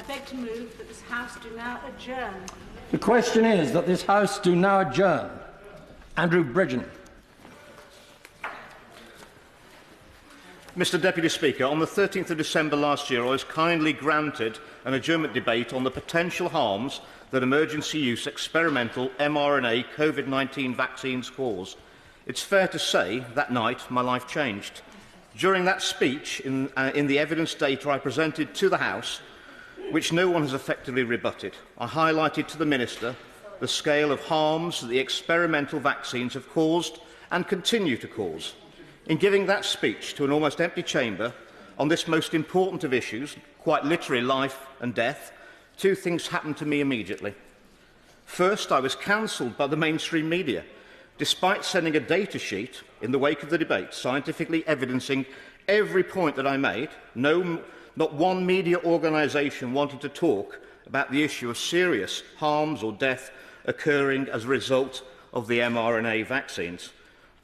I beg to move that this House do now adjourn. The question is that this House do now adjourn. Andrew Bridgen. Mr Deputy Speaker, on the 13th of December last year, I was kindly granted an adjournment debate on the potential harms that emergency use experimental mRNA COVID-19 vaccines cause. It's fair to say that night my life changed. During that speech, in the evidence data I presented to the House, which no one has effectively rebutted, I highlighted to the Minister the scale of harms that the experimental vaccines have caused and continue to cause. In giving that speech to an almost empty chamber on this most important of issues, quite literally life and death, two things happened to me immediately. First, I was cancelled by the mainstream media, despite sending a data sheet in the wake of the debate, scientifically evidencing every point that I made. Not one media organisation wanted to talk about the issue of serious harms or death occurring as a result of the mRNA vaccines.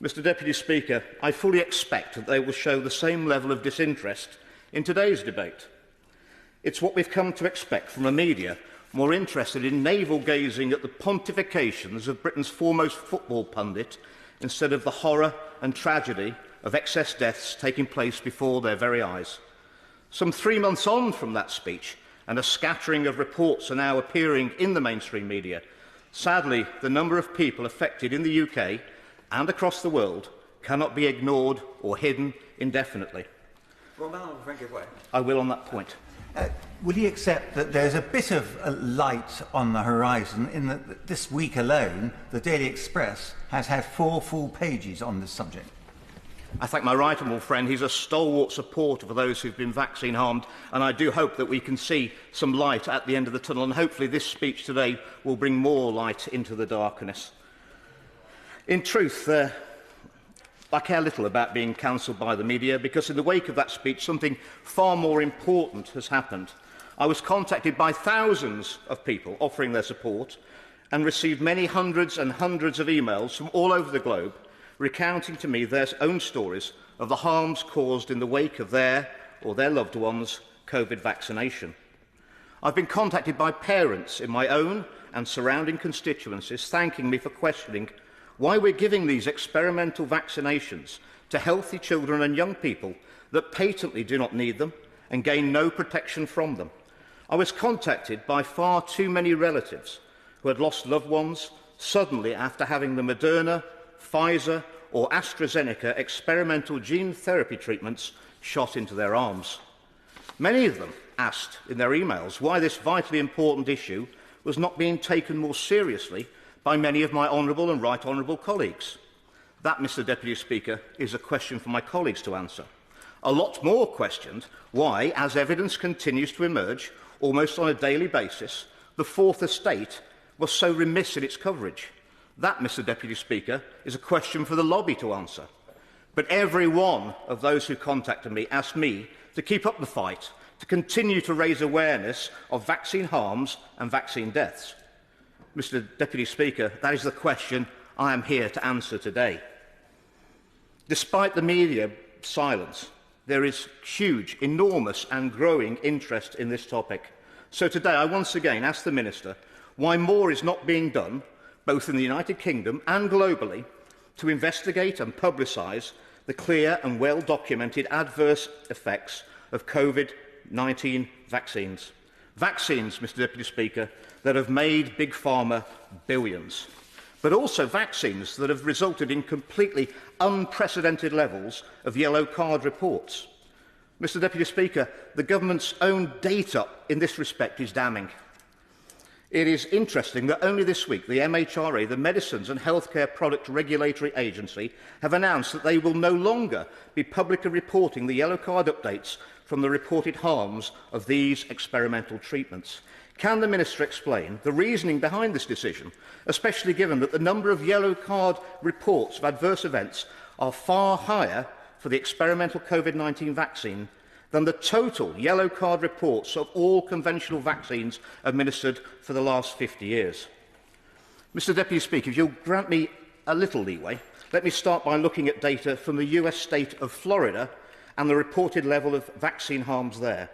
Mr Deputy Speaker, I fully expect that they will show the same level of disinterest in today's debate. It's what we've come to expect from a media more interested in navel-gazing at the pontifications of Britain's foremost football pundit instead of the horror and tragedy of excess deaths taking place before their very eyes. Some 3 months on from that speech, and a scattering of reports are now appearing in the mainstream media, sadly, the number of people affected in the UK and across the world cannot be ignored or hidden indefinitely. I will on that point. Will you accept that there's a bit of a light on the horizon in that this week alone, the Daily Express has had 4 full pages on this subject? I thank my right honourable friend. He's a stalwart supporter for those who've been vaccine harmed, and I do hope that we can see some light at the end of the tunnel, and hopefully this speech today will bring more light into the darkness. In truth, I care little about being cancelled by the media, because in the wake of that speech something far more important has happened. I was contacted by thousands of people offering their support and received many hundreds and hundreds of emails from all over the globe recounting to me their own stories of the harms caused in the wake of their or their loved ones' COVID vaccination. I've been contacted by parents in my own and surrounding constituencies thanking me for questioning why we're giving these experimental vaccinations to healthy children and young people that patently do not need them and gain no protection from them. I was contacted by far too many relatives who had lost loved ones suddenly after having the Moderna, Pfizer or AstraZeneca experimental gene therapy treatments shot into their arms. Many of them asked in their emails why this vitally important issue was not being taken more seriously by many of my honourable and right honourable colleagues. That, Mr Deputy Speaker, is a question for my colleagues to answer. A lot more questioned why, as evidence continues to emerge almost on a daily basis, the Fourth Estate was so remiss in its coverage. That, Mr Deputy Speaker, is a question for the lobby to answer. But every one of those who contacted me asked me to keep up the fight, to continue to raise awareness of vaccine harms and vaccine deaths. Mr Deputy Speaker, that is the question I am here to answer today. Despite the media silence, there is huge, enormous and growing interest in this topic. So today I once again ask the Minister why more is not being done, both in the United Kingdom and globally, to investigate and publicise the clear and well-documented adverse effects of COVID-19 vaccines. Vaccines, Mr Deputy Speaker, that have made Big Pharma billions, but also vaccines that have resulted in completely unprecedented levels of yellow card reports. Mr Deputy Speaker, the government's own data in this respect is damning. It is interesting that only this week the MHRA, the Medicines and Healthcare Product Regulatory Agency, have announced that they will no longer be publicly reporting the yellow card updates from the reported harms of these experimental treatments. Can the Minister explain the reasoning behind this decision, especially given that the number of yellow card reports of adverse events are far higher for the experimental COVID-19 vaccine than the total yellow card reports of all conventional vaccines administered for the last 50 years? Mr Deputy Speaker, if you'll grant me a little leeway, let me start by looking at data from the US state of Florida and the reported level of vaccine harms there.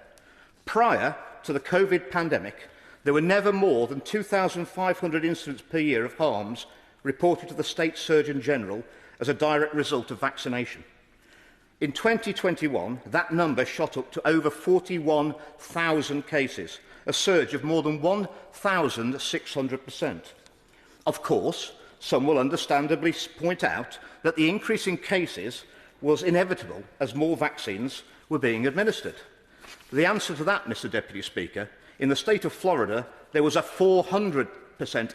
Prior to the COVID pandemic, there were never more than 2,500 incidents per year of harms reported to the State Surgeon General as a direct result of vaccination. In 2021, that number shot up to over 41,000 cases, a surge of more than 1,600%. Of course, some will understandably point out that the increase in cases was inevitable as more vaccines were being administered. The answer to that, Mr. Deputy Speaker, in the state of Florida, there was a 400%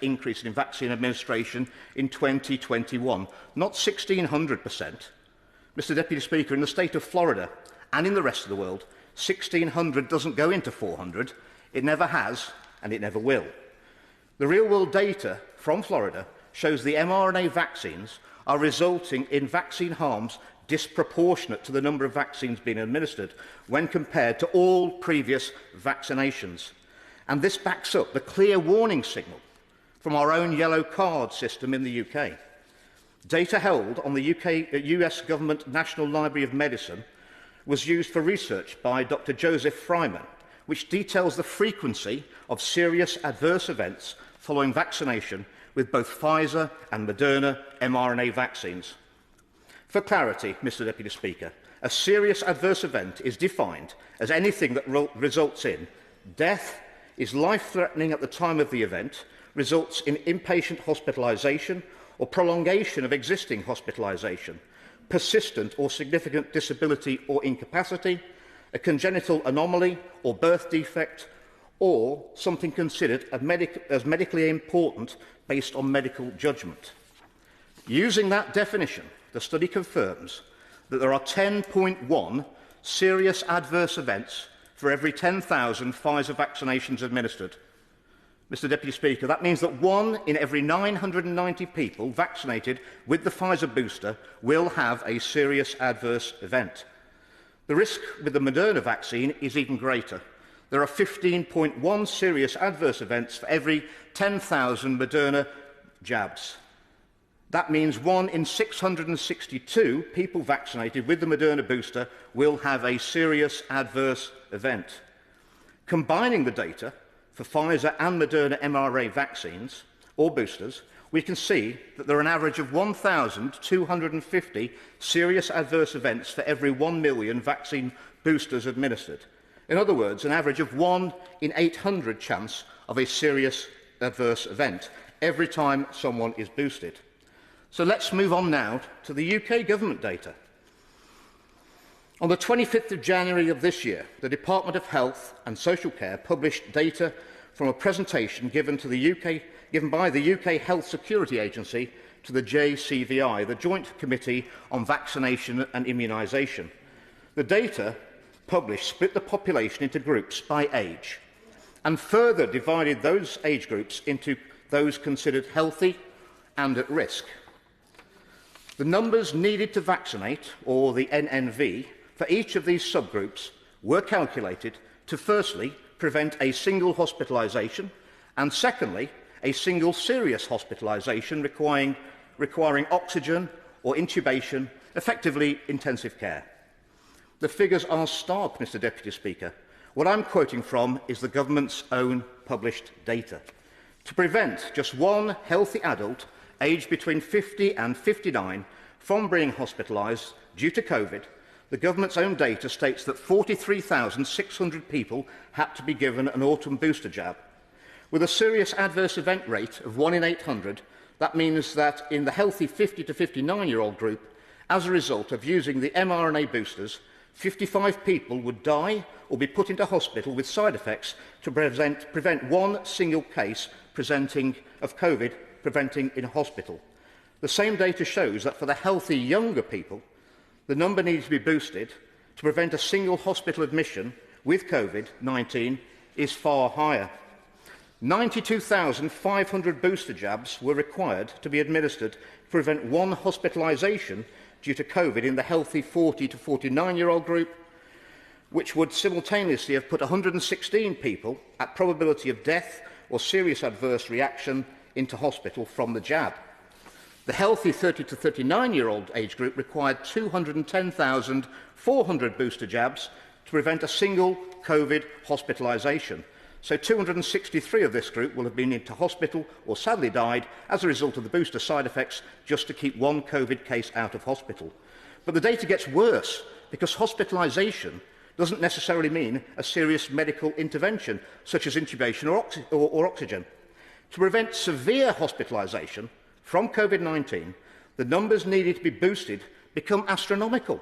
increase in vaccine administration in 2021, not 1,600%. Mr. Deputy Speaker, in the state of Florida and in the rest of the world, 1,600 doesn't go into 400. It never has, and it never will. The real-world data from Florida shows the mRNA vaccines are resulting in vaccine harms disproportionate to the number of vaccines being administered when compared to all previous vaccinations. And this backs up the clear warning signal from our own yellow card system in the UK. Data held on the US Government National Library of Medicine was used for research by Dr. Joseph Fryman, which details the frequency of serious adverse events following vaccination with both Pfizer and Moderna mRNA vaccines. For clarity, Mr. Deputy Speaker, a serious adverse event is defined as anything that results in death, is life-threatening at the time of the event, results in inpatient hospitalisation or prolongation of existing hospitalisation, persistent or significant disability or incapacity, a congenital anomaly or birth defect, or something considered as medically important based on medical judgment. Using that definition, the study confirms that there are 10.1 serious adverse events for every 10,000 Pfizer vaccinations administered. Mr. Deputy Speaker, that means that 1 in every 990 people vaccinated with the Pfizer booster will have a serious adverse event. The risk with the Moderna vaccine is even greater. There are 15.1 serious adverse events for every 10,000 Moderna jabs. That means 1 in 662 people vaccinated with the Moderna booster will have a serious adverse event. Combining the data for Pfizer and Moderna mRNA vaccines, or boosters, we can see that there are an average of 1,250 serious adverse events for every 1 million vaccine boosters administered. In other words, an average of 1 in 800 chance of a serious adverse event every time someone is boosted. So let's move on now to the UK government data. On the 25th of January of this year, the Department of Health and Social Care published data from a presentation given by the UK Health Security Agency to the JCVI, the Joint Committee on Vaccination and Immunisation. The data published split the population into groups by age and further divided those age groups into those considered healthy and at risk. The numbers needed to vaccinate, or the NNV, for each of these subgroups were calculated to firstly prevent a single hospitalisation and secondly a single serious hospitalisation requiring oxygen or intubation, effectively intensive care. The figures are stark, Mr. Deputy Speaker. What I'm quoting from is the government's own published data. To prevent just one healthy adult aged between 50 and 59 from being hospitalised due to COVID, the government's own data states that 43,600 people had to be given an autumn booster jab. With a serious adverse event rate of 1 in 800, that means that in the healthy 50 to 59-year-old group, as a result of using the mRNA boosters, 55 people would die or be put into hospital with side effects to prevent one single case of COVID preventing in hospital. The same data shows that for the healthy younger people, the number needed to be boosted to prevent a single hospital admission with COVID-19 is far higher. 92,500 booster jabs were required to be administered to prevent one hospitalisation due to COVID in the healthy 40 to 49-year-old group, which would simultaneously have put 116 people at probability of death or serious adverse reaction into hospital from the jab. The healthy 30 to 39-year-old age group required 210,400 booster jabs to prevent a single COVID hospitalisation. So 263 of this group will have been into hospital or sadly died as a result of the booster side effects just to keep one COVID case out of hospital. But the data gets worse because hospitalisation doesn't necessarily mean a serious medical intervention such as intubation or oxygen. To prevent severe hospitalisation from COVID-19, the numbers needed to be boosted become astronomical.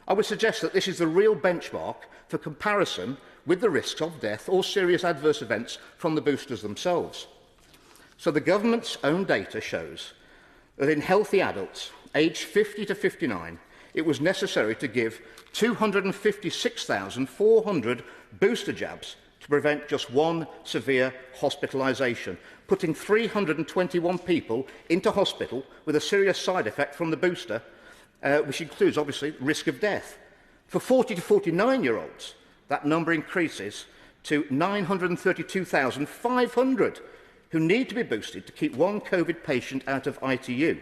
I would suggest that this is the real benchmark for comparison with the risks of death or serious adverse events from the boosters themselves. So the government's own data shows that in healthy adults aged 50 to 59, it was necessary to give 256,400 booster jabs to prevent just one severe hospitalisation, putting 321 people into hospital with a serious side effect from the booster, which includes, obviously, risk of death. For 40 to 49-year-olds, that number increases to 932,500 who need to be boosted to keep one COVID patient out of ITU,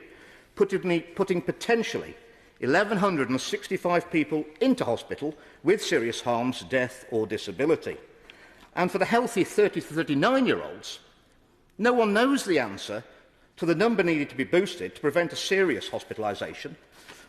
putting potentially 1,165 people into hospital with serious harms, death or disability. And for the healthy 30 to 39-year-olds, no one knows the answer to the number needed to be boosted to prevent a serious hospitalisation,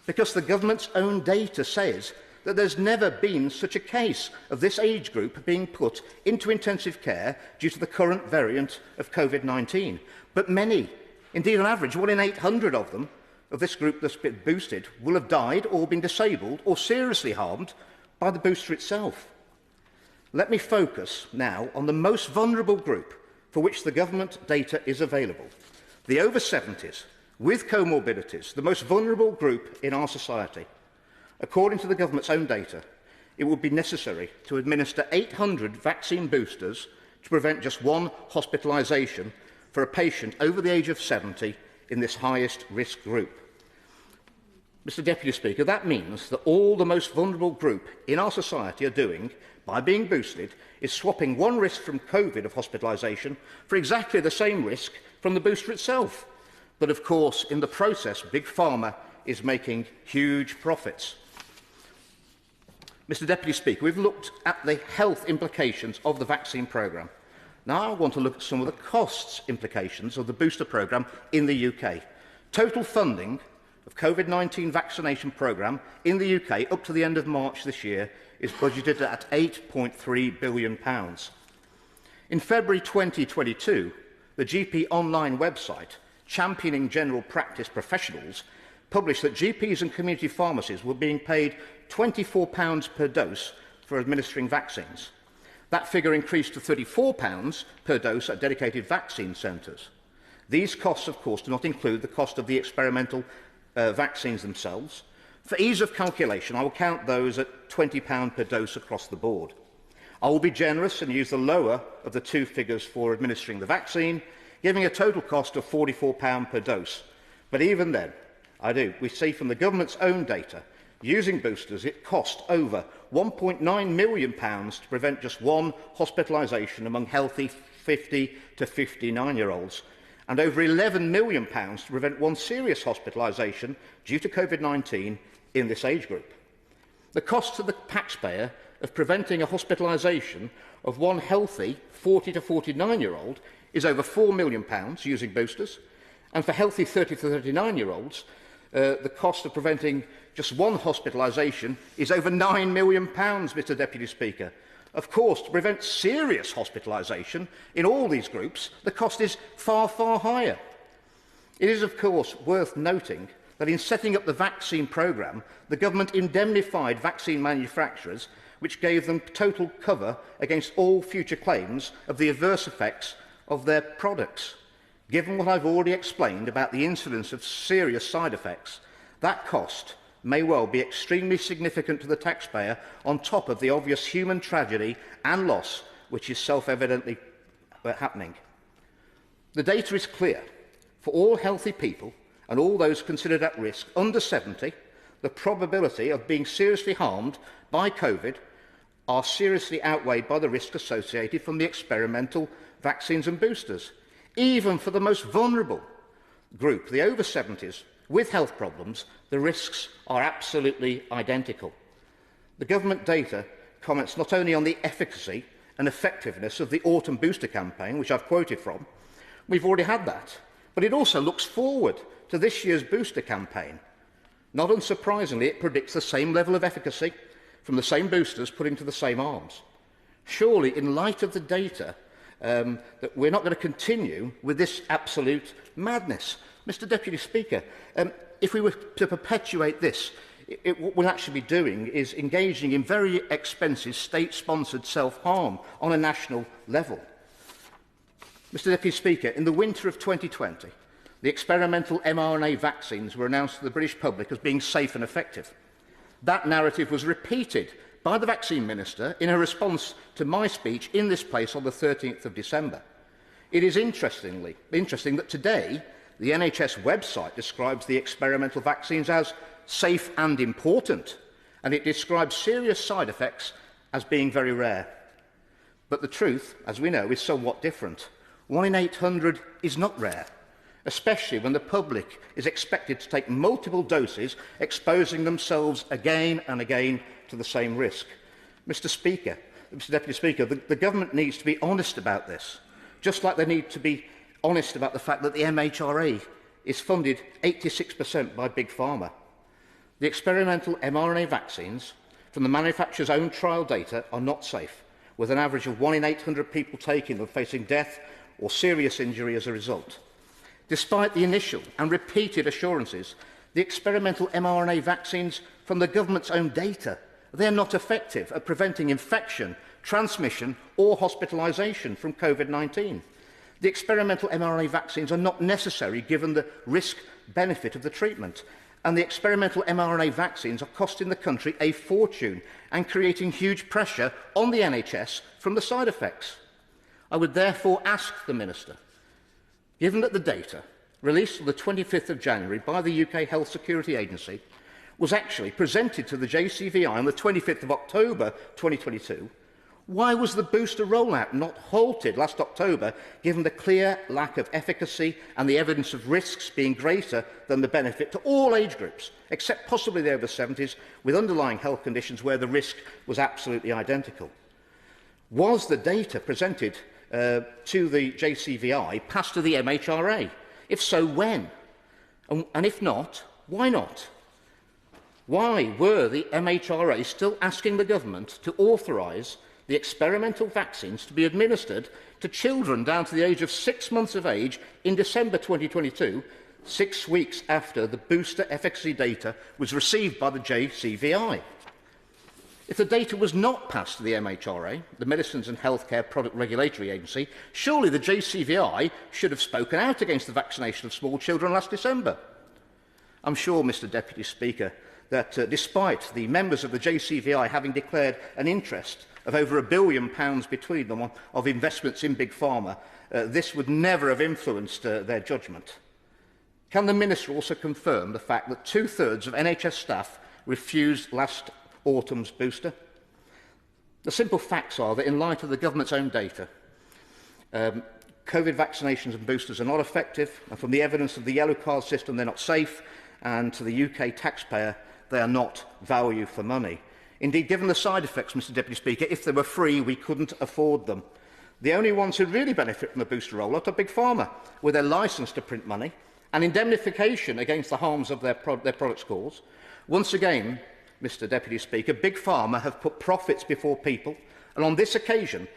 because the government's own data says that there's never been such a case of this age group being put into intensive care due to the current variant of COVID-19. But many, indeed on average 1 in 800 of them, of this group that's been boosted, will have died or been disabled or seriously harmed by the booster itself. Let me focus now on the most vulnerable group for which the government data is available, the over 70s with comorbidities, the most vulnerable group in our society. According to the government's own data, it would be necessary to administer 800 vaccine boosters to prevent just one hospitalisation for a patient over the age of 70 in this highest risk group. Mr Deputy Speaker, that means that all the most vulnerable group in our society are doing, by being boosted, is swapping one risk from COVID of hospitalisation for exactly the same risk from the booster itself. But of course, in the process, Big Pharma is making huge profits. Mr Deputy Speaker, we've looked at the health implications of the vaccine programme. Now I want to look at some of the costs implications of the booster programme in the UK. Total funding of COVID-19 vaccination programme in the UK up to the end of March this year is budgeted at £8.3 billion. In February 2022, the GP online website, championing general practice professionals, published that GPs and community pharmacies were being paid £24 per dose for administering vaccines. That figure increased to £34 per dose at dedicated vaccine centres. These costs, of course, do not include the cost of the experimental vaccines themselves. For ease of calculation, I will count those at £20 per dose across the board. I will be generous and use the lower of the two figures for administering the vaccine, giving a total cost of £44 per dose. But even then, we see from the government's own data, using boosters, it cost over £1.9 million to prevent just one hospitalisation among healthy 50 to 59-year-olds, and over £11 million to prevent one serious hospitalisation due to COVID-19 in this age group. The cost to the taxpayer of preventing a hospitalisation of one healthy 40 to 49-year-old is over £4 million using boosters, and for healthy 30 to 39-year-olds, the cost of preventing just one hospitalisation is over £9 million, Mr Deputy Speaker. Of course, to prevent serious hospitalisation in all these groups, the cost is far, far higher. It is, of course, worth noting that in setting up the vaccine programme, the government indemnified vaccine manufacturers, which gave them total cover against all future claims of the adverse effects of their products. Given what I've already explained about the incidence of serious side effects, that cost may well be extremely significant to the taxpayer on top of the obvious human tragedy and loss which is self-evidently happening. The data is clear. For all healthy people and all those considered at risk under 70, the probability of being seriously harmed by COVID are seriously outweighed by the risk associated from the experimental vaccines and boosters. Even for the most vulnerable group, the over 70s, with health problems, the risks are absolutely identical. The government data comments not only on the efficacy and effectiveness of the autumn booster campaign, which I've quoted from. We've already had that. But it also looks forward to this year's booster campaign. Not unsurprisingly, it predicts the same level of efficacy from the same boosters put into the same arms. Surely, in light of the data, that we're not going to continue with this absolute madness. Mr. Deputy Speaker, if we were to perpetuate this, what we'll actually be doing is engaging in very expensive state-sponsored self-harm on a national level. Mr. Deputy Speaker, in the winter of 2020, the experimental mRNA vaccines were announced to the British public as being safe and effective. That narrative was repeated by the Vaccine Minister in her response to my speech in this place on the 13th of December. It is interesting that today the NHS website describes the experimental vaccines as safe and important, and it describes serious side effects as being very rare. But the truth, as we know, is somewhat different. 1 in 800 is not rare, especially when the public is expected to take multiple doses, exposing themselves again and again to the same risk. Mr. Deputy Speaker, the government needs to be honest about this, just like they need to be honest about the fact that the MHRA is funded 86% by Big Pharma. The experimental mRNA vaccines from the manufacturer's own trial data are not safe, with an average of 1 in 800 people taking them facing death or serious injury as a result. Despite the initial and repeated assurances, the experimental mRNA vaccines from the government's own data, they are not effective at preventing infection, transmission or hospitalisation from COVID-19. The experimental mRNA vaccines are not necessary given the risk-benefit of the treatment, and the experimental mRNA vaccines are costing the country a fortune and creating huge pressure on the NHS from the side effects. I would therefore ask the Minister, given that the data released on the 25th of January by the UK Health Security Agency was actually presented to the JCVI on the 25th of October 2022, why was the booster rollout not halted last October, given the clear lack of efficacy and the evidence of risks being greater than the benefit to all age groups, except possibly the over 70s, with underlying health conditions where the risk was absolutely identical? Was the data presented to the JCVI passed to the MHRA? If so, when? And if not, why not? Why were the MHRA still asking the government to authorise the experimental vaccines to be administered to children down to the age of 6 months of age in December 2022, 6 weeks after the booster efficacy data was received by the JCVI? If the data was not passed to the MHRA, the Medicines and Healthcare Product Regulatory Agency, surely the JCVI should have spoken out against the vaccination of small children last December. I'm sure, Mr. Deputy Speaker, that despite the members of the JCVI having declared an interest of over £1 billion between them of investments in Big Pharma, this would never have influenced their judgment. Can the Minister also confirm the fact that 2/3 of NHS staff refused last autumn's booster? The simple facts are that in light of the government's own data, COVID vaccinations and boosters are not effective, and from the evidence of the yellow card system, they're not safe, and to the UK taxpayer, they are not value for money. Indeed, given the side effects, Mr. Deputy Speaker, if they were free, we couldn't afford them. The only ones who really benefit from the booster rollout are Big Pharma, with their licence to print money and indemnification against the harms of their products' cause. Once again, Mr. Deputy Speaker, Big Pharma have put profits before people, and on this occasion,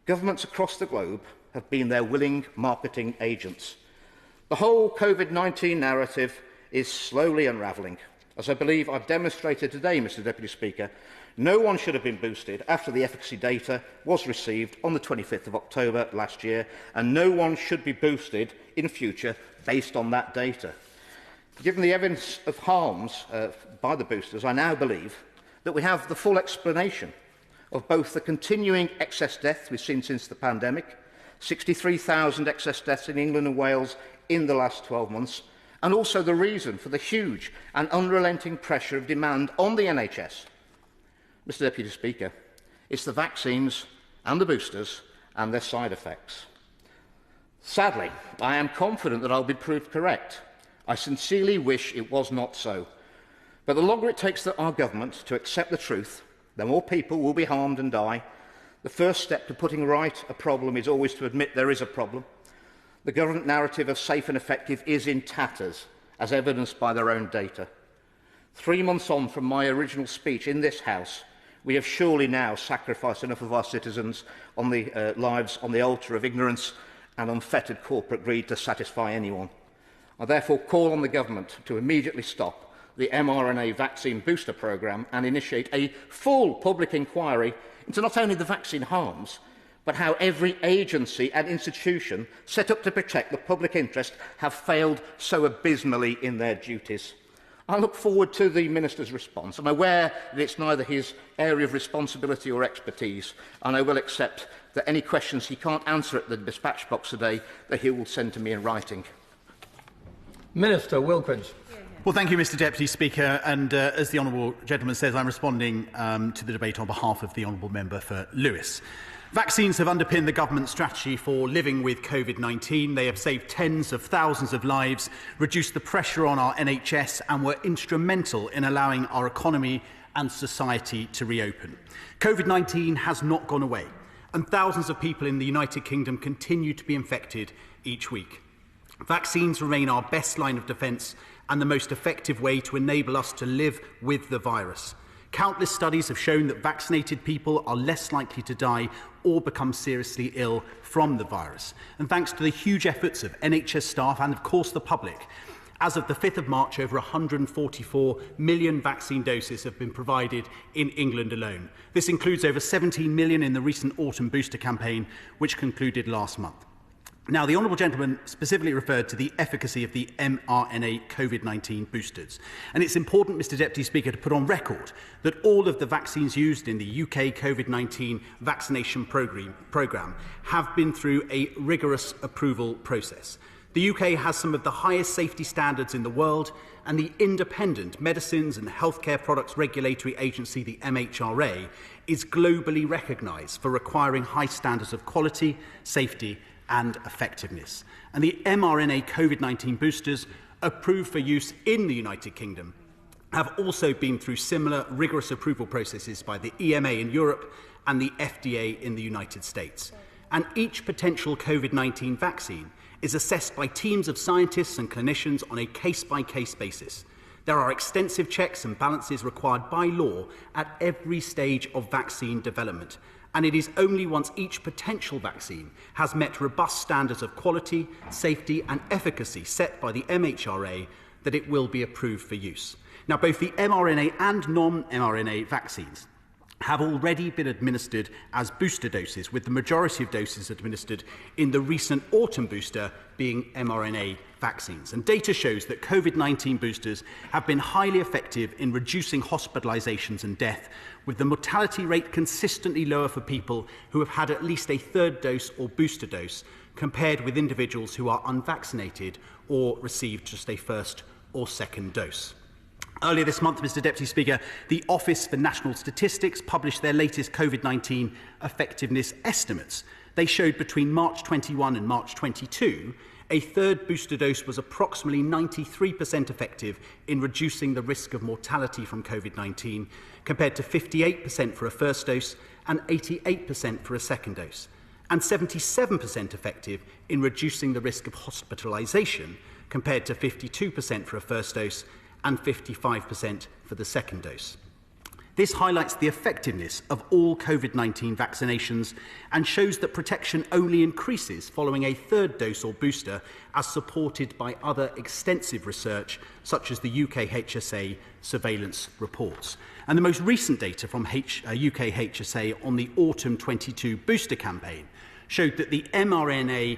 governments across the globe have been their willing marketing agents. The whole COVID-19 narrative is slowly unravelling. As I believe I've demonstrated today, Mr. Deputy Speaker, no one should have been boosted after the efficacy data was received on the 25th of October last year, and no one should be boosted in future based on that data. Given the evidence of harms by the boosters, I now believe that we have the full explanation of both the continuing excess deaths we've seen since the pandemic, 63,000 excess deaths in England and Wales in the last 12 months, and also the reason for the huge and unrelenting pressure of demand on the NHS. Mr. Deputy Speaker, it's the vaccines and the boosters and their side effects. Sadly, I am confident that I'll be proved correct. I sincerely wish it was not so. But the longer it takes our government to accept the truth, Though more people will be harmed and die, the first step to putting right a problem is always to admit there is a problem. The government narrative of safe and effective is in tatters, as evidenced by their own data. 3 months on from my original speech in this House, we have surely now sacrificed enough of our citizens on the lives on the altar of ignorance and unfettered corporate greed to satisfy anyone. I therefore call on the government to immediately stop the mRNA vaccine booster programme and initiate a full public inquiry into not only the vaccine harms, but how every agency and institution set up to protect the public interest have failed so abysmally in their duties. I look forward to the Minister's response. I'm aware that it's neither his area of responsibility or expertise, and I will accept that any questions he can't answer at the dispatch box today, that he will send to me in writing. Minister Wilkins. Well, thank you, Mr Deputy Speaker. And as the honourable gentleman says, I'm responding to the debate on behalf of the honourable member for Lewis. Vaccines have underpinned the government's strategy for living with COVID-19. They have saved tens of thousands of lives, reduced the pressure on our NHS and were instrumental in allowing our economy and society to reopen. COVID-19 has not gone away, and thousands of people in the United Kingdom continue to be infected each week. Vaccines remain our best line of defence and the most effective way to enable us to live with the virus. Countless studies have shown that vaccinated people are less likely to die or become seriously ill from the virus. And thanks to the huge efforts of NHS staff and, of course, the public, as of the 5th of March, over 144 million vaccine doses have been provided in England alone. This includes over 17 million in the recent autumn booster campaign, which concluded last month. Now, the honourable gentleman specifically referred to the efficacy of the mRNA COVID-19 boosters. And it's important, Mr Deputy Speaker, to put on record that all of the vaccines used in the UK COVID-19 vaccination programme have been through a rigorous approval process. The UK has some of the highest safety standards in the world, and the independent Medicines and Healthcare Products Regulatory Agency, the MHRA, is globally recognised for requiring high standards of quality, safety and effectiveness. And the mRNA COVID-19 boosters approved for use in the United Kingdom have also been through similar rigorous approval processes by the EMA in Europe and the FDA in the United States. And each potential COVID-19 vaccine is assessed by teams of scientists and clinicians on a case-by-case basis. There are extensive checks and balances required by law at every stage of vaccine development, and it is only once each potential vaccine has met robust standards of quality, safety and efficacy set by the MHRA that it will be approved for use. Now, both the mRNA and non-mRNA vaccines have already been administered as booster doses, with the majority of doses administered in the recent autumn booster being mRNA vaccines. And data shows that COVID-19 boosters have been highly effective in reducing hospitalisations and death, with the mortality rate consistently lower for people who have had at least a third dose or booster dose, compared with individuals who are unvaccinated or received just a first or second dose. Earlier this month, Mr Deputy Speaker, the Office for National Statistics published their latest COVID-19 effectiveness estimates. They showed between March 21 and March 22, a third booster dose was approximately 93% effective in reducing the risk of mortality from COVID-19, compared to 58% for a first dose and 88% for a second dose, and 77% effective in reducing the risk of hospitalisation, compared to 52% for a first dose and 55% for the second dose. This highlights the effectiveness of all COVID-19 vaccinations and shows that protection only increases following a third dose or booster, as supported by other extensive research, such as the UK HSA surveillance reports. And the most recent data from UK HSA on the autumn 22 booster campaign showed that the mRNA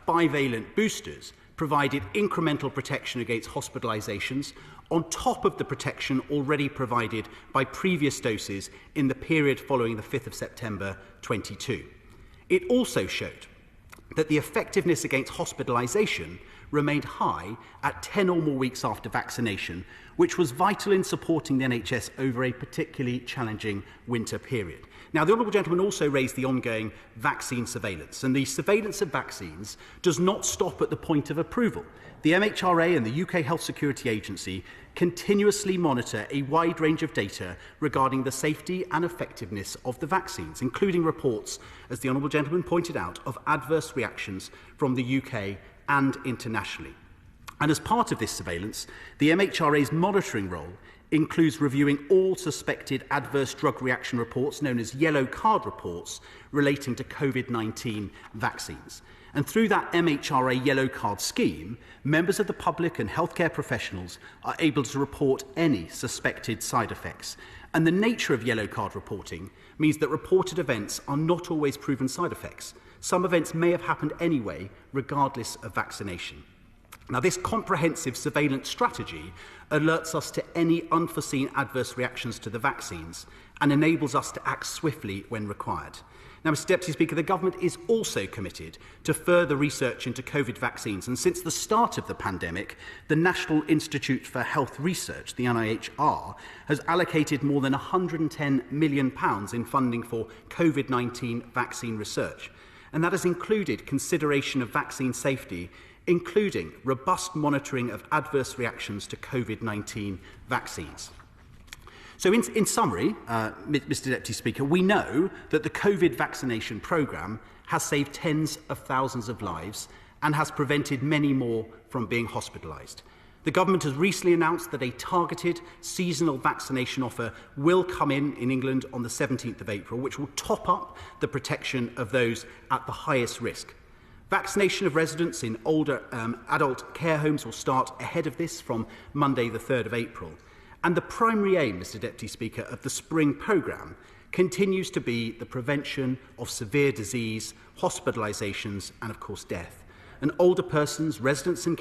bivalent boosters provided incremental protection against hospitalisations on top of the protection already provided by previous doses in the period following the 5th of September 22. It also showed that the effectiveness against hospitalisation remained high at 10 or more weeks after vaccination, which was vital in supporting the NHS over a particularly challenging winter period. Now, the Honourable Gentleman also raised the ongoing vaccine surveillance, and the surveillance of vaccines does not stop at the point of approval. The MHRA and the UK Health Security Agency continuously monitor a wide range of data regarding the safety and effectiveness of the vaccines, including reports, as the Honourable Gentleman pointed out, of adverse reactions from the UK and internationally. And as part of this surveillance, the MHRA's monitoring role includes reviewing all suspected adverse drug reaction reports, known as yellow card reports, relating to COVID-19 vaccines. And through that MHRA yellow card scheme, members of the public and healthcare professionals are able to report any suspected side effects. And the nature of yellow card reporting means that reported events are not always proven side effects. Some events may have happened anyway, regardless of vaccination. Now, this comprehensive surveillance strategy alerts us to any unforeseen adverse reactions to the vaccines and enables us to act swiftly when required. Now, Mr Deputy Speaker, the Government is also committed to further research into COVID vaccines, and since the start of the pandemic, the National Institute for Health Research, the NIHR, has allocated more than £110 million in funding for COVID-19 vaccine research, and that has included consideration of vaccine safety, including robust monitoring of adverse reactions to COVID-19 vaccines. So in summary, Mr Deputy Speaker, we know that the COVID vaccination programme has saved tens of thousands of lives and has prevented many more from being hospitalised. The Government has recently announced that a targeted seasonal vaccination offer will come in England on the 17th of April, which will top up the protection of those at the highest risk. Vaccination of residents in older adult care homes will start ahead of this from Monday the 3rd of April. And the primary aim, Mr Deputy Speaker, of the spring programme continues to be the prevention of severe disease, hospitalisations and, of course, death. And older persons, residents and care